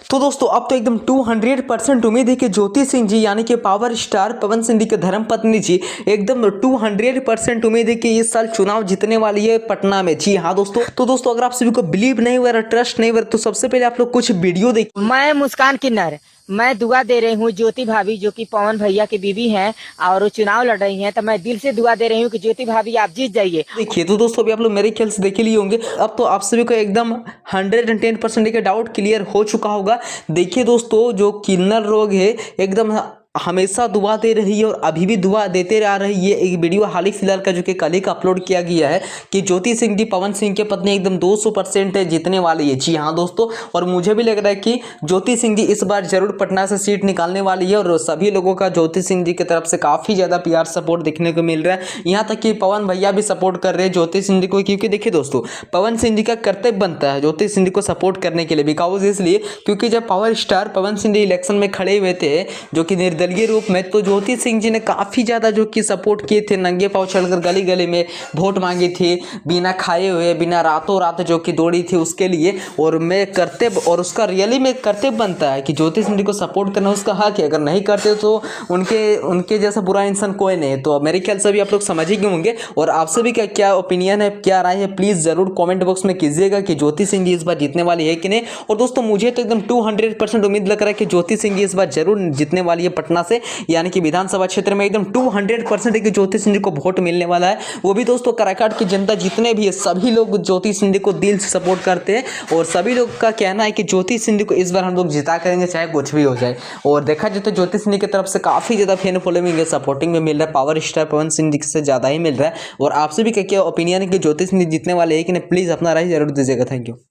तो दोस्तों अब तो एकदम 200% उम्मीद है कि ज्योति सिंह जी यानी कि पावर स्टार पवन सिंह के धर्मपत्नी जी एकदम 200% उम्मीद है कि इस साल चुनाव जीतने वाली है पटना में। जी हाँ दोस्तों, तो दोस्तों अगर आप सभी को बिलीव नहीं हुआ, ट्रस्ट नहीं हुआ, तो सबसे पहले आप लोग कुछ वीडियो देखिए। मैं मुस्कान किन्नर, मैं दुआ दे रही हूँ ज्योति भाभी जो कि पवन भैया की बीवी हैं और वो चुनाव लड़ रही हैं, तो मैं दिल से दुआ दे रही हूँ कि ज्योति भाभी आप जीत जाइए। देखिए तो दोस्तों अभी आप लोग मेरे ख्याल से देख लिए होंगे, अब तो आप सभी को एकदम 110% का डाउट क्लियर हो चुका होगा। देखिए दोस्तों, जो किन्नर लोग है एकदम हमेशा दुआ दे रही है और अभी भी दुआ देते आ रही है। एक वीडियो हाल ही फिलहाल का जो कि कल ही का अपलोड किया गया है कि ज्योति सिंह जी पवन सिंह के पत्नी एकदम 200% जीतने वाली है। जी हाँ दोस्तों, और मुझे भी लग रहा है कि ज्योति सिंह जी इस बार जरूर पटना से सीट निकालने वाली है और सभी लोगों का ज्योति सिंह जी की तरफ से काफ़ी ज़्यादा प्यार सपोर्ट देखने को मिल रहा है। यहाँ तक कि पवन भैया भी सपोर्ट कर रहे हैं ज्योति सिंह जी को, क्योंकि देखिए दोस्तों पवन सिंह जी का कर्तव्य बनता है ज्योति सिंह जी को सपोर्ट करने के लिए। बिकॉज इसलिए क्योंकि जब power star Pawan Singh ji election में खड़े हुए थे जो कि निर्दलीय रूप में, तो ज्योति सिंह जी ने काफ़ी ज़्यादा जो कि सपोर्ट किए थे, नंगे पाँव चलकर गली गली में वोट मांगी थी, बिना खाए हुए, बिना रातों रात जो कि दौड़ी थी उसके लिए। और मैं कर्तव्य, और उसका रियली में कर्तव्य बनता है कि ज्योति सिंह जी को सपोर्ट करना उसका हक है। अगर नहीं करते तो उनके जैसा बुरा इंसान कोई नहीं है। तो मेरे ख्याल से भी आप लोग समझ ही गए होंगे। और आप सभी का क्या ओपिनियन है, क्या राय है, प्लीज़ ज़रूर कॉमेंट बॉक्स में कीजिएगा कि ज्योति सिंह जी इस बार जीतने वाली है कि नहीं। और दोस्तों मुझे तो एकदम 200% उम्मीद लग रहा है कि ज्योति सिंह जी इस बार जरूर जीतने वाली है पटना से, यानी कि विधानसभा क्षेत्र में एकदम 200% कि ज्योति सिंह जी को वोट मिलने वाला है। वो भी दोस्तों कराकाट की जनता जितने भी है सभी लोग ज्योति सिंह जी को दिल से सपोर्ट करते हैं और सभी लोग का कहना है कि ज्योति सिंह जी को इस बार हम लोग जिता करेंगे चाहे कुछ भी हो जाए। और देखा जाए तो ज्योति सिंह जी की तरफ से काफ़ी ज़्यादा फैन फॉलोइंग है, सपोर्टिंग में मिल रहा है, पावर स्टार पवन सिंह जी से ज़्यादा ही मिल रहा है। और आपसे भी क्या ओपिनियन है कि ज्योति सिंह जी जीतने वाले हैं कि नहीं, प्लीज़ अपना राय जरूर दीजिएगा। Thank you.